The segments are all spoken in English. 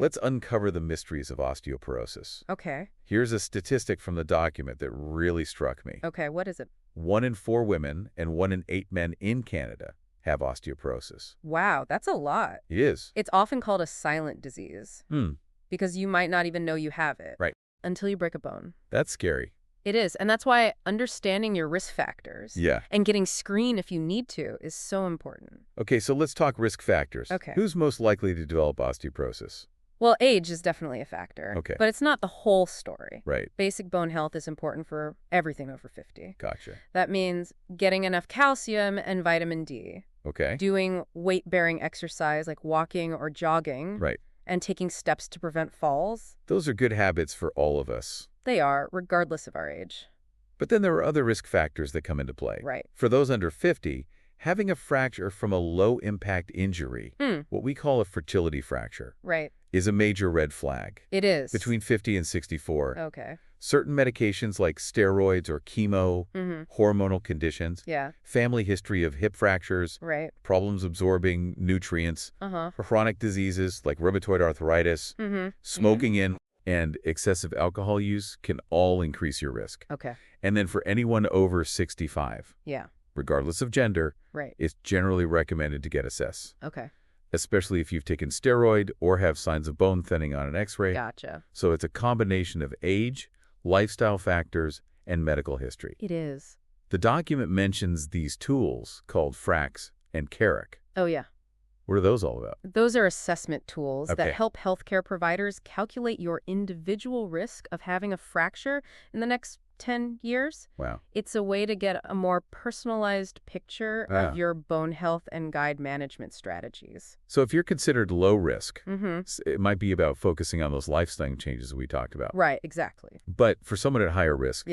Let's uncover the mysteries of osteoporosis. Okay. Here's a statistic from the document that really struck me. Okay, what is it? 1 in 4 women and 1 in 8 men in Canada have osteoporosis. Wow, that's a lot. It is. It's often called a silent disease because you might not even know you have it. Right. Until you break a bone. That's scary. It is, and that's why understanding your risk factors and getting screened if you need to is so important. Okay, so let's talk risk factors. Okay. Who's most likely to develop osteoporosis? Well, age is definitely a factor. Okay. But it's not the whole story. Right. Basic bone health is important for everything over 50. Gotcha. That means getting enough calcium and vitamin D. Okay. Doing weight-bearing exercise like walking or jogging. Right. And taking steps to prevent falls. Those are good habits for all of us. They are, regardless of our age. But then there are other risk factors that come into play. Right. For those under 50, having a fracture from a low-impact injury, what we call a fertility fracture, is a major red flag. It is. Between 50 and 64. Okay. Certain medications like steroids or chemo, hormonal conditions, family history of hip fractures, problems absorbing nutrients, chronic diseases like rheumatoid arthritis, smoking and excessive alcohol use can all increase your risk. Okay. And then for anyone over 65, regardless of gender, it's generally recommended to get assessed. Okay. Especially if you've taken steroid or have signs of bone thinning on an x-ray. Gotcha. So it's a combination of age, lifestyle factors, and medical history. It is. The document mentions these tools called FRAX and CARIC. Oh, yeah. What are those all about? Those are assessment tools that help healthcare providers calculate your individual risk of having a fracture in the next 10 years. Wow. It's a way to get a more personalized picture of your bone health and guide management strategies. So if you're considered low risk, it might be about focusing on those lifestyle changes we talked about. Right, exactly. But for someone at higher risk,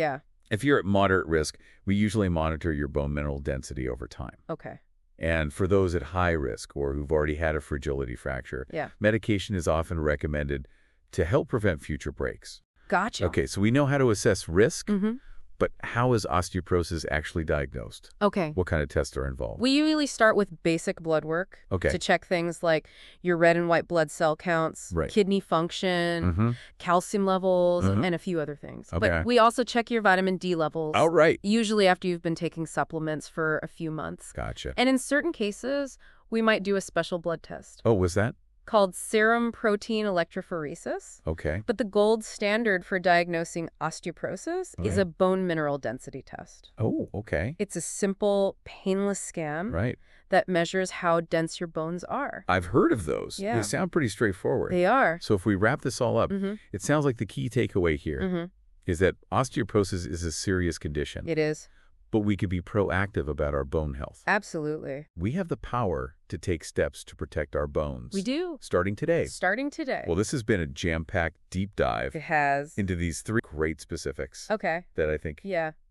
if you're at moderate risk, we usually monitor your bone mineral density over time. Okay. And for those at high risk or who've already had a fragility fracture, medication is often recommended to help prevent future breaks. Gotcha. Okay, so we know how to assess risk, but how is osteoporosis actually diagnosed? Okay. What kind of tests are involved? We usually start with basic blood work to check things like your red and white blood cell counts, kidney function, calcium levels, and a few other things. Okay. But we also check your vitamin D levels. Oh, right. Usually after you've been taking supplements for a few months. Gotcha. And in certain cases, we might do a special blood test. Oh, was that? Called serum protein electrophoresis. Okay. But the gold standard for diagnosing osteoporosis is a bone mineral density test. Oh, okay. It's a simple, painless scan that measures how dense your bones are. I've heard of those. Yeah. They sound pretty straightforward. They are. So if we wrap this all up, it sounds like the key takeaway here is that osteoporosis is a serious condition. It is. But we could be proactive about our bone health. Absolutely. We have the power to take steps to protect our bones. We do. Starting today. Starting today. Well, this has been a jam-packed deep dive. It has. Into these 3 great specifics. Okay. That I think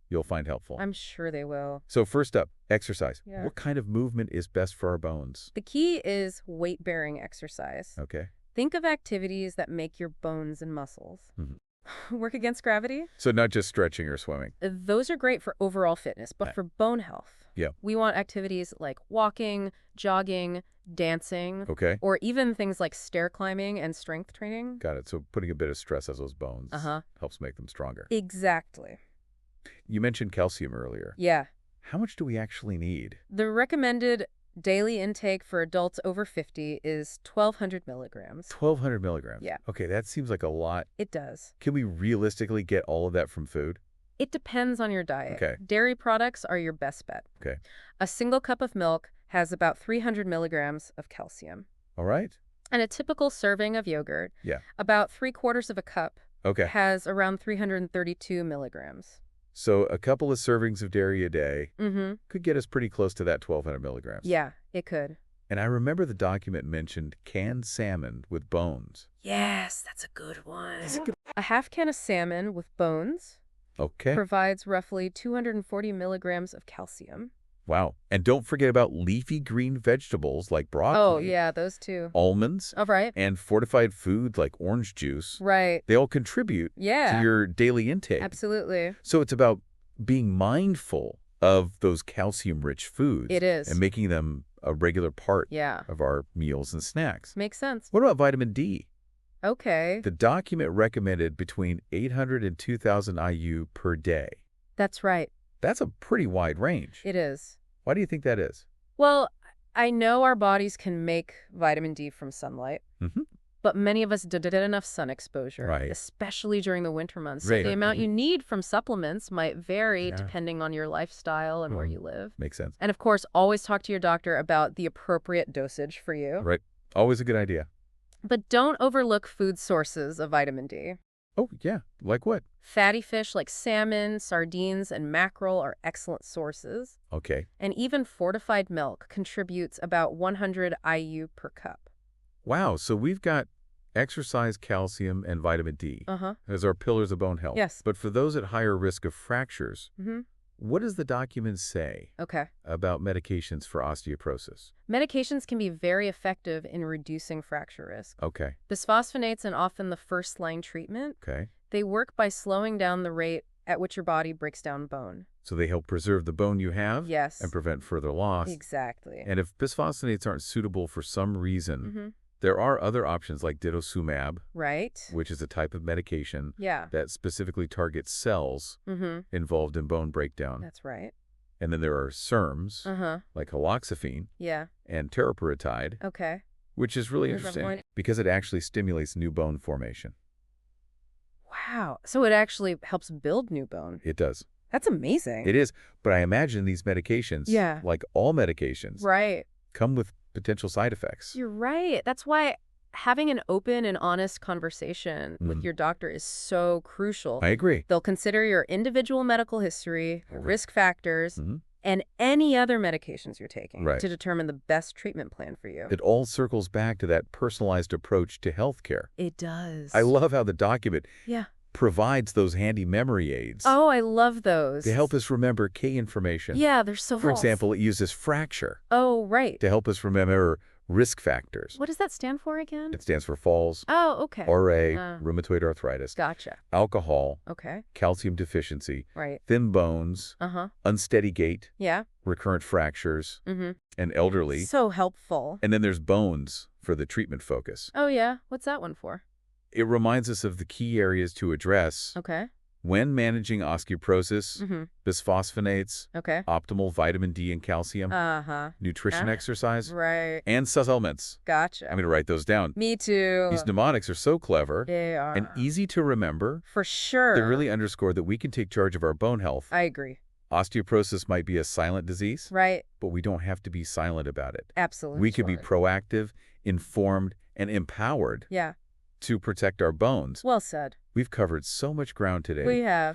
you'll find helpful. I'm sure they will. So first up, exercise. Yeah. What kind of movement is best for our bones? The key is weight-bearing exercise. Okay. Think of activities that make your bones and muscles work against gravity. So not just stretching or swimming. Those are great for overall fitness, but for bone health, we want activities like walking, jogging, dancing, or even things like stair climbing and strength training. Got it. So putting a bit of stress on those bones helps make them stronger. Exactly. You mentioned calcium earlier. Yeah. How much do we actually need? The recommended daily intake for adults over 50 is 1,200 milligrams. 1,200 milligrams? Yeah. Okay, that seems like a lot. It does. Can we realistically get all of that from food? It depends on your diet. Okay. Dairy products are your best bet. Okay. A single cup of milk has about 300 milligrams of calcium. All right. And a typical serving of yogurt, about 3/4 of a cup, has around 332 milligrams. So a couple of servings of dairy a day could get us pretty close to that 1,200 milligrams. Yeah, it could. And I remember the document mentioned canned salmon with bones. Yes, that's a good one. A half can of salmon with bones Okay. provides roughly 240 milligrams of calcium. Wow. And don't forget about leafy green vegetables like broccoli. Oh, yeah, those too. Almonds. Oh, right. And fortified food like orange juice. Right. They all contribute to your daily intake. Absolutely. So it's about being mindful of those calcium-rich foods. It is. And making them a regular part of our meals and snacks. Makes sense. What about vitamin D? Okay. The document recommended between 800 and 2,000 IU per day. That's right. That's a pretty wide range. It is. Why do you think that is? Well, I know our bodies can make vitamin D from sunlight, but many of us did enough sun exposure, especially during the winter months. So the amount you need from supplements might vary depending on your lifestyle and where you live. Makes sense. And of course, always talk to your doctor about the appropriate dosage for you. Right. Always a good idea. But don't overlook food sources of vitamin D. Oh, yeah. Like what? Fatty fish like salmon, sardines, and mackerel are excellent sources. Okay. And even fortified milk contributes about 100 IU per cup. Wow. So we've got exercise, calcium, and vitamin D as our pillars of bone health. Yes. But for those at higher risk of fractures, what does the document say about medications for osteoporosis? Medications can be very effective in reducing fracture risk. Okay. Bisphosphonates are often the first-line treatment. Okay. They work by slowing down the rate at which your body breaks down bone. So they help preserve the bone you have? Yes. And prevent further loss? Exactly. And if bisphosphonates aren't suitable for some reason, there are other options like ditosumab, which is a type of medication that specifically targets cells involved in bone breakdown. That's right. And then there are SERMs, like haloxifene, and teriparatide, which is really interesting because it actually stimulates new bone formation. Wow. So it actually helps build new bone. It does. That's amazing. It is. But I imagine these medications, like all medications, come with potential side effects. You're right. That's why having an open and honest conversation with your doctor is so crucial. I agree. They'll consider your individual medical history, risk factors, and any other medications you're taking to determine the best treatment plan for you. It all circles back to that personalized approach to healthcare. It does. I love how the document provides those handy memory aids. Oh, I love those. To help us remember key information. Yeah, they're so For example, it uses fracture. Oh, right. To help us remember risk factors. What does that stand for again? It stands for falls. Oh, okay. RA, rheumatoid arthritis. Gotcha. Alcohol. Okay. Calcium deficiency. Right. Thin bones. Unsteady gait. Yeah. Recurrent fractures. And elderly. So helpful. And then there's bones for the treatment focus. Oh, yeah. What's that one for? It reminds us of the key areas to address when managing osteoporosis, bisphosphonates, optimal vitamin D and calcium, nutrition, exercise, and supplements. Gotcha. I'm going to write those down. Me too. These mnemonics are so clever and easy to remember. For sure. They really underscore that we can take charge of our bone health. I agree. Osteoporosis might be a silent disease, but we don't have to be silent about it. Absolutely. We can be proactive, informed, and empowered to protect our bones. Well said. We've covered so much ground today. We have.